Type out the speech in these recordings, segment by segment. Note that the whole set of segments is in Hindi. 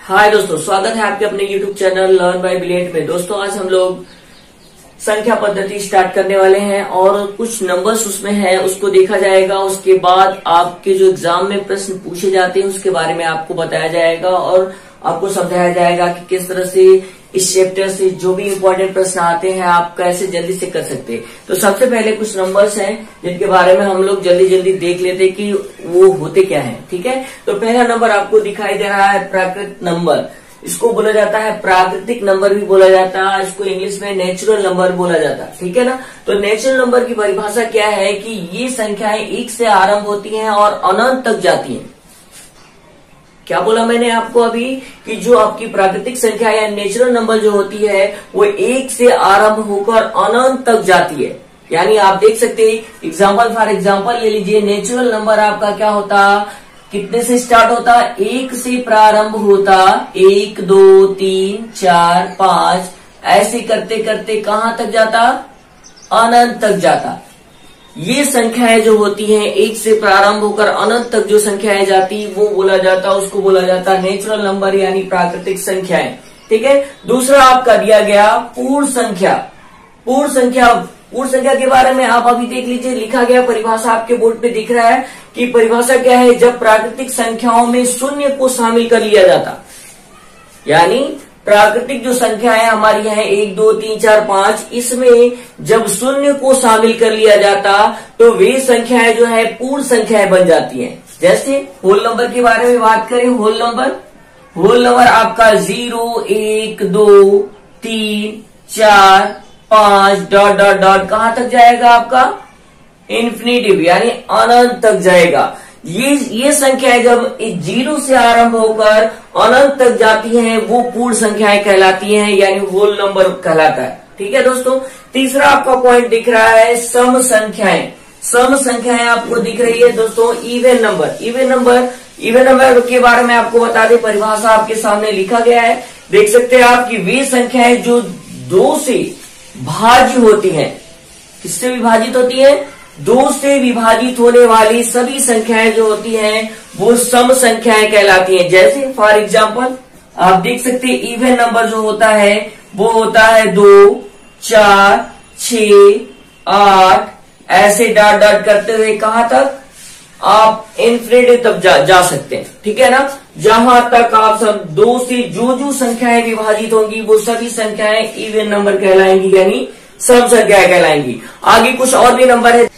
हाय दोस्तों, स्वागत है आपके अपने YouTube चैनल लर्न बाय बिलियंट में। दोस्तों आज हम लोग संख्या पद्धति स्टार्ट करने वाले हैं और कुछ नंबर्स उसमें है उसको देखा जाएगा। उसके बाद आपके जो एग्जाम में प्रश्न पूछे जाते हैं उसके बारे में आपको बताया जाएगा और आपको समझाया जाएगा कि किस तरह से इस चैप्टर से जो भी इम्पोर्टेंट प्रश्न आते हैं आप कैसे जल्दी से कर सकते हैं। तो सबसे पहले कुछ नंबर्स हैं जिनके बारे में हम लोग जल्दी जल्दी देख लेते हैं कि वो होते क्या हैं। ठीक है, तो पहला नंबर आपको दिखाई दे रहा है प्राकृतिक नंबर। इसको बोला जाता है प्राकृतिक नंबर भी बोला जाता है, इसको इंग्लिश में नेचुरल नंबर बोला जाता है। ठीक है ना। तो नेचुरल नंबर की परिभाषा क्या है कि ये संख्याएं 1 से आरंभ होती हैं और अनंत तक जाती हैं। क्या बोला मैंने आपको अभी कि जो आपकी प्राकृतिक संख्या या नेचुरल नंबर जो होती है वो 1 से आरंभ होकर अनंत तक जाती है। यानी आप देख सकते हैं, एग्जाम्पल फॉर एग्जाम्पल ले लीजिए, नेचुरल नंबर आपका क्या होता, कितने से स्टार्ट होता, 1 से प्रारंभ होता, 1 2 3 4 5 ऐसे करते करते कहां तक जाता, अनंत तक जाता। ये संख्याएं जो होती हैं 1 से प्रारंभ होकर अनंत तक जो संख्याएं जाती वो बोला जाता, उसको बोला जाता नेचुरल नंबर यानी प्राकृतिक संख्याएं। ठीक है। दूसरा आपका दिया गया पूर्ण संख्या। पूर्ण संख्या के बारे में आप अभी देख लीजिए, लिखा गया परिभाषा आपके बोर्ड पे दिख रहा है कि परिभाषा क्या है, जब प्राकृतिक संख्याओं में शून्य को शामिल कर लिया जाता। यानी प्राकृतिक जो संख्याएं हमारी हैं 1 2 3 4 5, इसमें जब शून्य को शामिल कर लिया जाता तो वे संख्याएं जो है पूर्ण संख्याएं बन जाती हैं। जैसे होल नंबर के बारे में बात करें, होल नंबर आपका 0 1 2 3 4 5 डॉट डॉट डॉट कहां तक जाएगा आपका, इन्फिनिटिव यानी अनंत तक जाएगा। ये संख्याएं जब 0 से आरंभ होकर अनंत तक जाती हैं वो पूर्ण संख्याएं कहलाती हैं, यानी होल नंबर कहलाता है। ठीक है दोस्तों। तीसरा आपका पॉइंट दिख रहा है सम संख्याएं। सम संख्याएं आपको दिख रही है दोस्तों, इवन नंबर के बारे में आपको बता दें, परिभाषा आपके सामने लिखा गया है, देख सकते हैं आप कि वे संख्याएं जो 2 से भाज्य होती हैं। किससे विभाजित होती है, 2 से विभाजित होने वाली सभी संख्याएं जो होती हैं वो सम संख्याएं कहलाती हैं। जैसे फॉर एग्जांपल आप देख सकते हैं इवन नंबर जो होता है वो होता है 2 4 6 8 ऐसे डॉट डॉट करते हुए कहां तक, आप इन्फिनिटी तक जा सकते हैं। ठीक है ना। जहां तक आप सब 2 से जो संख्याएं विभाजित होंगी वो सभी संख्याएं इवन नंबर कहलाएंगी, यानी सम संख्याएं कहलाएंगी। आगे कुछ और भी नंबर है।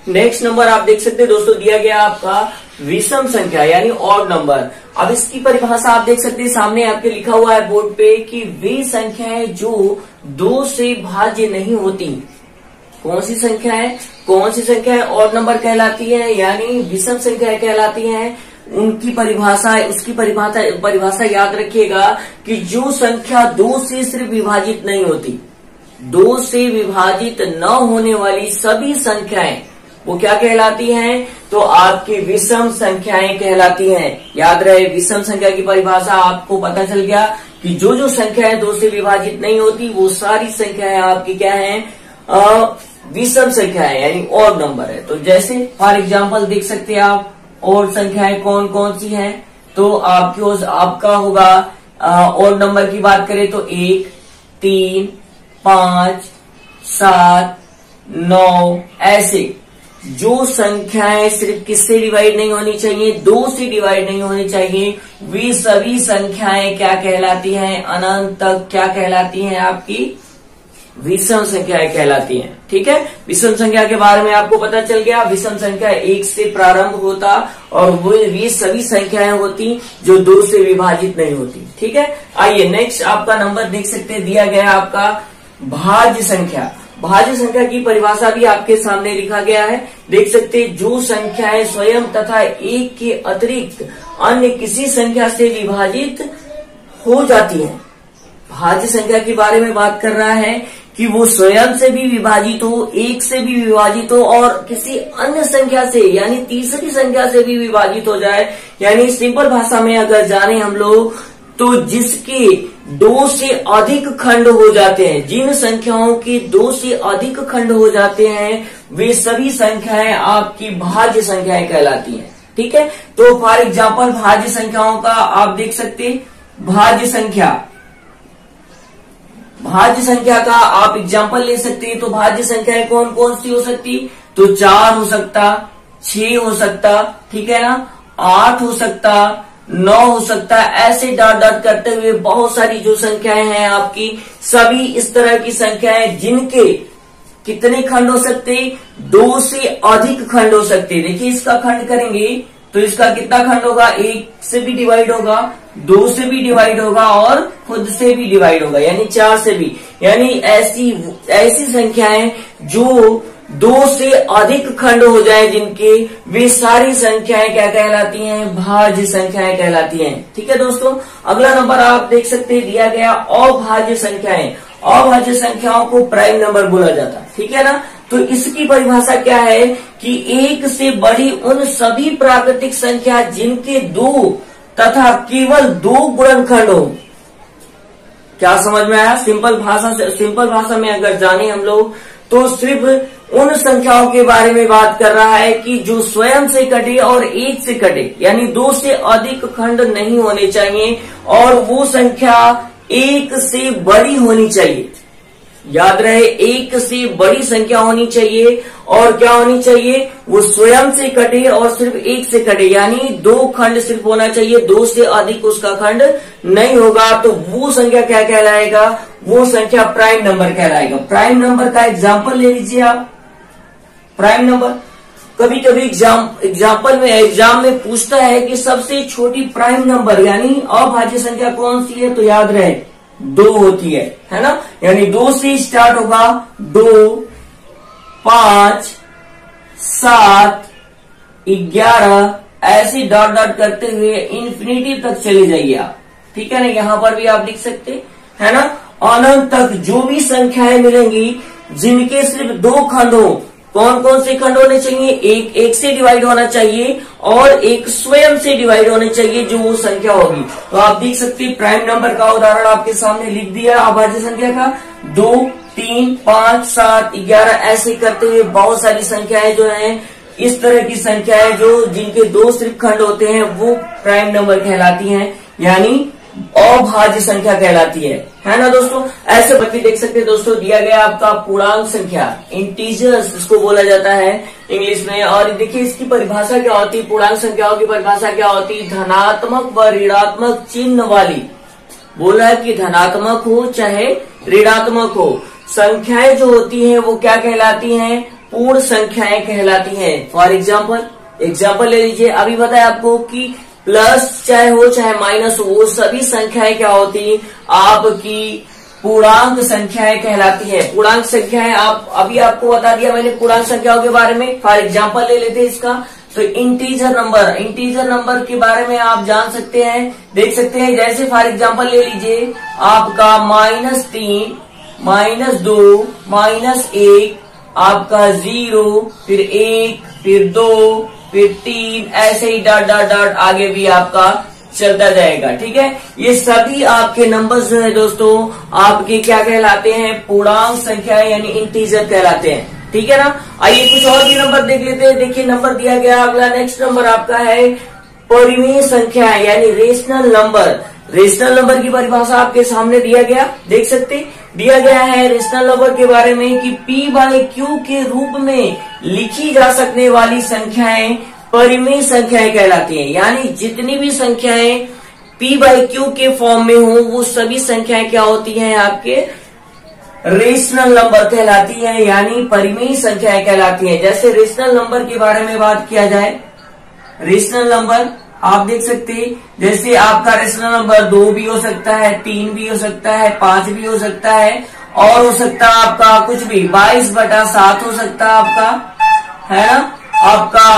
नेक्स्ट नंबर आप देख सकते हैं दोस्तों, दिया गया आपका विषम संख्या यानी ऑड नंबर। अब इसकी परिभाषा आप देख सकते हैं, सामने आपके लिखा हुआ है बोर्ड पे कि वे संख्याएं जो 2 से भाज्य नहीं होती। कौन सी संख्याएं ऑड नंबर कहलाती है यानी विषम संख्याएं कहलाती हैं। उसकी परिभाषा याद रखिएगा कि जो संख्या 2 से सिर्फ विभाजित नहीं होती, 2 से विभाजित न होने वाली सभी संख्याएं वो क्या कहलाती हैं, तो आपकी विषम संख्याएं कहलाती हैं। याद रहे, विषम संख्या की परिभाषा आपको पता चल गया कि जो संख्याएं 2 से विभाजित नहीं होती वो सारी संख्याएं आपकी क्या हैं, विषम संख्याएं यानी ऑड नंबर है। तो जैसे फॉर एग्जांपल देख सकते हैं आप ऑड संख्याएं कौन कौन सी हैं, तो आपका होगा ऑड नंबर की बात करें तो 1 3 5 7 9 ऐसे जो संख्याएं सिर्फ किससे डिवाइड नहीं होनी चाहिए, 2 से डिवाइड नहीं होनी चाहिए, वे सभी संख्याएं क्या कहलाती हैं, अनंत तक क्या कहलाती हैं, आपकी विषम संख्याएं कहलाती हैं। ठीक है। विषम संख्या के बारे में आपको पता चल गया, विषम संख्या 1 से प्रारंभ होता और वे सभी संख्याएं होती जो 2 से विभाजित नहीं होती। ठीक है। आइए नेक्स्ट आपका नंबर देख सकते हैं, दिया गया आपका भाज्य संख्या। भाज्य संख्या की परिभाषा भी आपके सामने लिखा गया है, देख सकते हैं, जो संख्याएं स्वयं तथा 1 के अतिरिक्त अन्य किसी संख्या से विभाजित हो जाती हैं। भाज्य संख्या के बारे में बात कर रहा है कि वो स्वयं से भी विभाजित हो, 1 से भी विभाजित हो और किसी अन्य संख्या से यानी तीसरी संख्या से भी विभाजित हो जाए। यानी सिंपल भाषा में अगर जाने हम लोग तो जिसके 2 से अधिक खंड हो जाते हैं, जिन संख्याओं के 2 से अधिक खंड हो जाते हैं वे सभी संख्याएं आपकी भाज्य संख्याएं कहलाती हैं। ठीक है। तो फॉर एग्जाम्पल भाज्य संख्याओं का आप देख सकते, भाज्य संख्या का आप एग्जाम्पल ले सकते हैं। तो भाज्य संख्याएं कौन कौन सी हो सकती, तो 4 हो सकता, 6 हो सकता, ठीक है ना, 8 हो सकता, 9 हो सकता है। ऐसे डॉट डॉट करते हुए बहुत सारी जो संख्याएं हैं आपकी, सभी इस तरह की संख्याएं जिनके कितने खंड हो सकते, 2 से अधिक खंड हो सकते। देखिए इसका खंड करेंगे तो इसका कितना खंड होगा, 1 से भी डिवाइड होगा, 2 से भी डिवाइड होगा और खुद से भी डिवाइड होगा, यानी 4 से भी। यानी ऐसी संख्याएं जो 2 से अधिक खंड हो जाए जिनके, वे सारी संख्याएं क्या कहलाती हैं, भाज्य संख्याएं कहलाती हैं। ठीक है दोस्तों, अगला नंबर आप देख सकते हैं दिया गया अभाज्य संख्याएं। अभाज्य संख्याओं को प्राइम नंबर बोला जाता है, ठीक है ना। तो इसकी परिभाषा क्या है कि 1 से बड़ी उन सभी प्राकृतिक संख्या जिनके 2 तथा केवल 2 गुणनखंड हो। क्या समझ में आया? सिंपल भाषा में अगर जाने हम लोग तो सिर्फ उन संख्याओं के बारे में बात कर रहा है कि जो स्वयं से कटे और 1 से कटे, यानी 2 से अधिक खंड नहीं होने चाहिए और वो संख्या 1 से बड़ी होनी चाहिए। याद रहे, 1 से बड़ी संख्या होनी चाहिए और क्या होनी चाहिए, वो स्वयं से कटे और सिर्फ 1 से कटे, यानी 2 खंड सिर्फ होना चाहिए, 2 से अधिक उसका खंड नहीं होगा। तो वो संख्या क्या कहलाएगा, वो संख्या प्राइम नंबर कहलाएगा। प्राइम नंबर का एग्जाम्पल ले लीजिए आप। प्राइम नंबर कभी कभी एग्जाम में पूछता है कि सबसे छोटी प्राइम नंबर यानी अभाज्य संख्या कौन सी है, तो याद रहे 2 होती है ना। यानी 2 से स्टार्ट होगा, 2, 5, 7, 11, ऐसे डॉट डॉट करते हुए इन्फिनिटी तक चले जाइए आप, ठीक है ना। यहां पर भी आप लिख सकते है ना। अनंत तक जो भी संख्याएं मिलेंगी जिनके सिर्फ 2 खंड हो, कौन कौन से खंड होने चाहिए, एक से डिवाइड होना चाहिए और एक स्वयं से डिवाइड होने चाहिए जो वो संख्या होगी। तो आप देख सकते हैं प्राइम नंबर का उदाहरण आपके सामने लिख दिया अभाज्य संख्या का। 2, 3, 5, 7, 11 ऐसे करते हुए बहुत सारी संख्याएं जो हैं, इस तरह की संख्याएं जो जिनके 2 सिर्फ खंड होते हैं वो प्राइम नंबर कहलाती हैं, यानी अभाज्य संख्या कहलाती है ना दोस्तों। ऐसे बच्चे देख सकते हैं दोस्तों, दिया गया आपका पूर्णांक संख्या, इंटीजर्स इसको बोला जाता है इंग्लिश में। और देखिए इसकी परिभाषा क्या होती है, पूर्णांक संख्याओं की परिभाषा क्या होती है, धनात्मक व ऋणात्मक चिन्ह वाली। बोला है कि धनात्मक हो चाहे ऋणात्मक हो, संख्याएं जो होती हैं वो क्या कहलाती हैं, पूर्ण संख्याएं कहलाती हैं। फॉर एग्जाम्पल ले लीजिए, अभी बताया आपको कि प्लस चाहे हो चाहे माइनस हो, वो सभी संख्याएं क्या होती, आपकी पूर्णांक संख्याएं कहलाती है। पूर्णांक संख्याएं अभी आपको बता दिया मैंने पूर्णांक संख्याओं के बारे में। फॉर एग्जाम्पल ले लेते हैं इसका, तो इंटीजर नंबर के बारे में आप जान सकते हैं, देख सकते हैं। जैसे फॉर एग्जाम्पल ले लीजिए आपका -3, -2, -1, आपका 0, फिर 1, फिर 2, फिर 3, ऐसे ही डॉट डॉट डॉट आगे भी आपका चलता जाएगा, ठीक है। ये सभी आपके नंबर्स जो है दोस्तों आपके क्या कहलाते हैं, पूर्णांक संख्या यानी इंटीजर कहलाते हैं, ठीक है ना। आइए कुछ और भी नंबर देख लेते हैं। देखिए नंबर दिया गया अगला, नेक्स्ट नंबर आपका है परिमेय संख्या यानी रेशनल नंबर। रेशनल नंबर की परिभाषा आपके सामने दिया गया, देख सकते दिया गया है रेशनल नंबर के बारे में कि P/Q के रूप में लिखी जा सकने वाली संख्याएं परिमेय संख्याएं कहलाती हैं। यानी जितनी भी संख्याएं P/Q के फॉर्म में हो वो सभी संख्याएं क्या होती हैं, आपके रेशनल नंबर कहलाती हैं, यानी परिमेय संख्याएं कहलाती हैं। जैसे रेशनल नंबर के बारे में बात किया जाए, रेशनल नंबर आप देख सकते हैं, जैसे आपका रेशनल नंबर 2 भी हो सकता है, 3 भी हो सकता है, 5 भी हो सकता है और हो सकता है आपका कुछ भी 22/7 हो सकता है आपका, है ना, आपका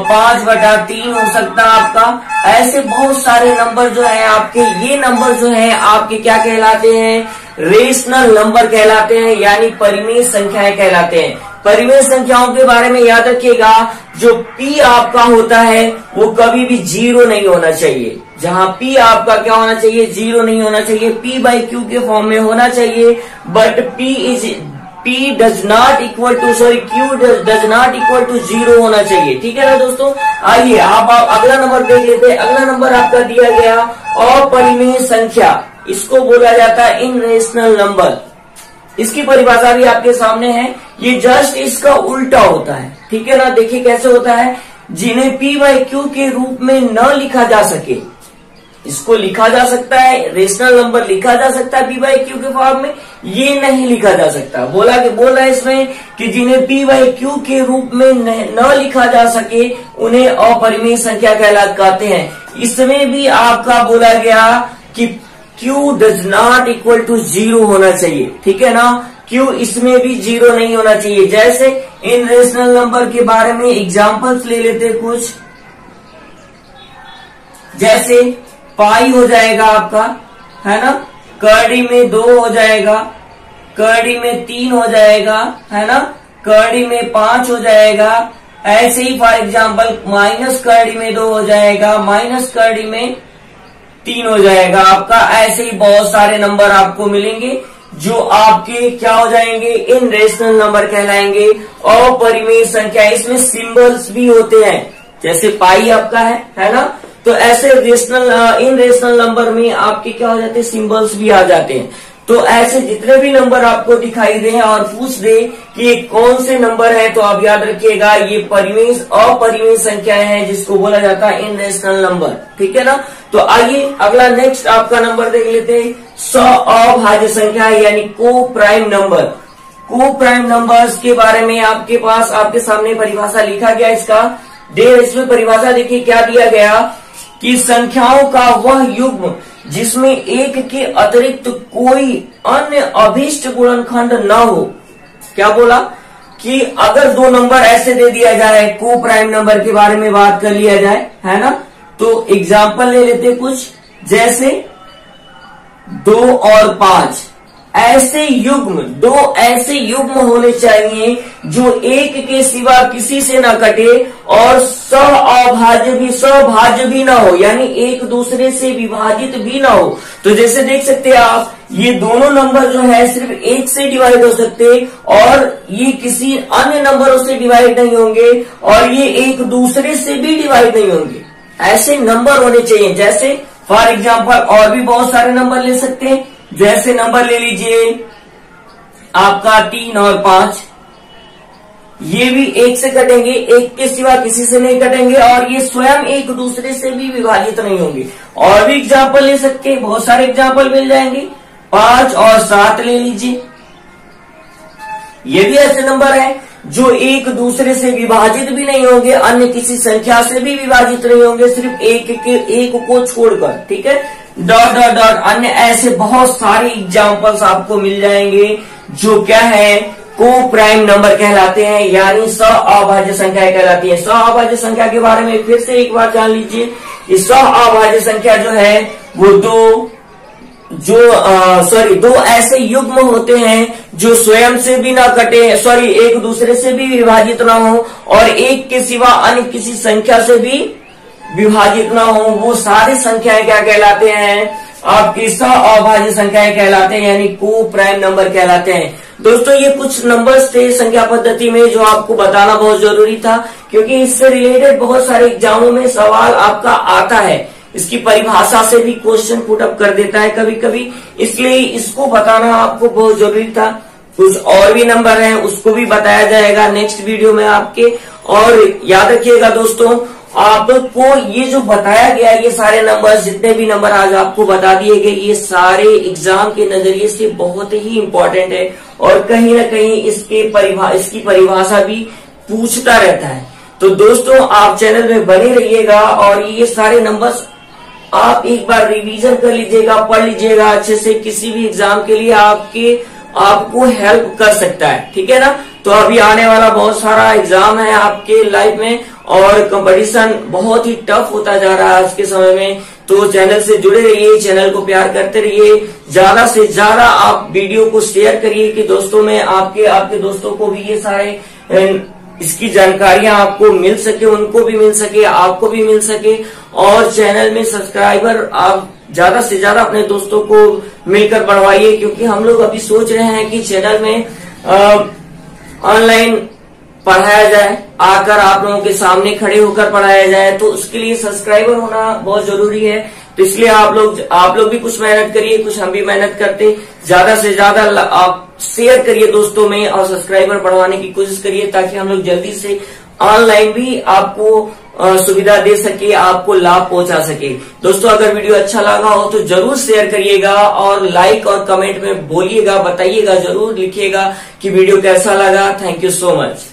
5/3 हो सकता है आपका। ऐसे बहुत सारे नंबर जो है आपके, ये नंबर जो है आपके क्या कहलाते हैं, रेशनल नंबर कहलाते हैं, यानी परिमेय संख्याएं कहलाते हैं। परिमेय संख्याओं के बारे में याद रखिएगा, जो P आपका होता है वो कभी भी 0 नहीं होना चाहिए। जहां P आपका क्या होना चाहिए, 0 नहीं होना चाहिए, P/Q के फॉर्म में होना चाहिए। But P does not equal to Q does not equal to 0 होना चाहिए। ठीक है ना दोस्तों। आइए आप अगला नंबर देख लेते हैं। अगला नंबर आपका दिया गया अपरिमेय संख्या, इसको बोला जाता है इनरेशनल नंबर। इसकी परिभाषा भी आपके सामने है, ये जस्ट इसका उल्टा होता है। ठीक है ना। देखिए कैसे होता है, जिन्हें P बाई Q के रूप में न लिखा जा सके, इसको लिखा जा सकता है, रेशनल नंबर लिखा जा सकता है P बाई Q के फॉर्म में, ये नहीं लिखा जा सकता। बोल रहा है इसमें कि जिन्हें P बाई Q के रूप में न लिखा जा सके उन्हें अपरिमेय संख्या कहते हैं। इसमें भी आपका बोला गया कि Q does not equal to 0 होना चाहिए। ठीक है ना। Q इसमें भी 0 नहीं होना चाहिए। जैसे इन रेशनल नंबर के बारे में एग्जांपल्स ले लेते कुछ, जैसे पाई हो जाएगा आपका, है ना, कर्डी में 2 हो जाएगा, कर्डी में 3 हो जाएगा, है ना, कर्डी में 5 हो जाएगा। ऐसे ही फॉर एग्जांपल माइनस कर्डी में 2 हो जाएगा, माइनस कर्डी में 3 हो जाएगा आपका। ऐसे ही बहुत सारे नंबर आपको मिलेंगे जो आपके क्या हो जाएंगे, इन रेशनल नंबर कहलाएंगे, अपरिमेय संख्या। इसमें सिंबल्स भी होते हैं, जैसे पाई आपका है ना। तो ऐसे इन रेशनल नंबर में आपके क्या हो जाते हैं, सिंबल्स भी आ जाते हैं। तो ऐसे जितने भी नंबर आपको दिखाई दे और पूछ दे कि ये कौन से नंबर है, तो आप याद रखिएगा ये अपरिमेय संख्या है, जिसको बोला जाता है इन रेशनल नंबर। ठीक है ना। तो आइए अगला नेक्स्ट आपका नंबर देख लेते हैं, अभाज्य संख्या यानी को प्राइम नंबर। को प्राइम नंबर्स के बारे में आपके सामने परिभाषा लिखा गया इसका। इसमें परिभाषा देखिए क्या दिया गया कि संख्याओं का वह युग्म जिसमें एक के अतिरिक्त कोई अन्य अभीष्ट गुणनखंड न हो। क्या बोला कि अगर 2 नंबर ऐसे दे दिया जाए, को प्राइम नंबर के बारे में बात कर लिया जाए, है ना। तो एग्जाम्पल ले लेते कुछ, जैसे 2 और 5 ऐसे युग्म, 2 ऐसे युग्म होने चाहिए जो एक के सिवा किसी से न कटे और सभाज्य भी ना हो, यानी एक दूसरे से विभाजित भी ना हो। तो जैसे देख सकते हैं आप, ये दोनों नंबर जो है सिर्फ 1 से डिवाइड हो सकते और ये किसी अन्य नंबरों से डिवाइड नहीं होंगे और ये एक दूसरे से भी डिवाइड नहीं होंगे। ऐसे नंबर होने चाहिए। जैसे फॉर एग्जाम्पल और भी बहुत सारे नंबर ले सकते हैं, जैसे नंबर ले लीजिए आपका 3 और 5, ये भी 1 से कटेंगे, 1 के सिवा किसी से नहीं कटेंगे और ये स्वयं एक दूसरे से भी विभाजित नहीं होंगे। और भी एग्जाम्पल ले सकते हैं, बहुत सारे एग्जाम्पल मिल जाएंगे। 5 और 7 ले लीजिए, ये भी ऐसे नंबर है जो एक दूसरे से विभाजित भी नहीं होंगे, अन्य किसी संख्या से भी विभाजित नहीं होंगे, सिर्फ एक को छोड़कर। ठीक है। डॉट डॉट डॉट अन्य ऐसे बहुत सारे एग्जाम्पल्स आपको मिल जाएंगे जो क्या है, को प्राइम नंबर कहलाते हैं, यानी अभाज्य संख्या कहलाती है। अभाज्य संख्या के बारे में फिर से एक बार जान लीजिए कि अभाज्य संख्या जो है वो दो ऐसे युग्म होते हैं जो स्वयं से भी ना कटे, एक दूसरे से भी विभाजित ना हो और एक के सिवा अन्य किसी संख्या से भी विभाजित ना हो। वो सारी संख्याएं क्या कहलाते हैं, आपकी अभाज्य संख्याएं कहलाते हैं, यानी को प्राइम नंबर कहलाते हैं। दोस्तों ये कुछ नंबर्स थे संख्या पद्धति में जो आपको बताना बहुत जरूरी था, क्योंकि इससे रिलेटेड बहुत सारे एग्जामों में सवाल आपका आता है। इसकी परिभाषा से भी क्वेश्चन पुट अप कर देता है कभी कभी, इसलिए इसको बताना आपको बहुत जरूरी था। कुछ और भी नंबर हैं, उसको भी बताया जाएगा नेक्स्ट वीडियो में आपके। और याद रखिएगा दोस्तों, आपको ये जो बताया गया, ये सारे नंबर, जितने भी नंबर आज आपको बता दिए गए, ये सारे एग्जाम के नजरिए से बहुत ही इम्पोर्टेंट है और कहीं ना कहीं इसकी परिभाषा भी पूछता रहता है। तो दोस्तों आप चैनल में बने रहिएगा और ये सारे नंबर्स आप एक बार रिवीजन कर लीजिएगा, पढ़ लीजिएगा अच्छे से, किसी भी एग्जाम के लिए आपको हेल्प कर सकता है। ठीक है ना। तो अभी आने वाला बहुत सारा एग्जाम है आपके लाइफ में और कंपटीशन बहुत ही टफ होता जा रहा है आज के समय में। तो चैनल से जुड़े रहिए, चैनल को प्यार करते रहिए, ज्यादा से ज्यादा आप वीडियो को शेयर करिए कि दोस्तों में आपके दोस्तों को भी ये सारे इसकी जानकारियां आपको मिल सके, उनको भी मिल सके, आपको भी मिल सके। और चैनल में सब्सक्राइबर आप ज्यादा से ज्यादा अपने दोस्तों को मिलकर बढ़वाइए, क्योंकि हम लोग अभी सोच रहे हैं कि चैनल में ऑनलाइन पढ़ाया जाए, आकर आप लोगों के सामने खड़े होकर पढ़ाया जाए, तो उसके लिए सब्सक्राइबर होना बहुत जरूरी है। तो इसलिए आप लोग भी कुछ मेहनत करिए, कुछ हम भी मेहनत करते, ज्यादा से ज्यादा आप शेयर करिए दोस्तों में और सब्सक्राइबर बढ़वाने की कोशिश करिए, ताकि हम लोग जल्दी से ऑनलाइन भी आपको सुविधा दे सके, आपको लाभ पहुंचा सके। दोस्तों अगर वीडियो अच्छा लगा हो तो जरूर शेयर करिएगा और लाइक और कमेंट में बोलिएगा, बताइएगा, जरूर लिखिएगा कि वीडियो कैसा लगा। Thank you so much.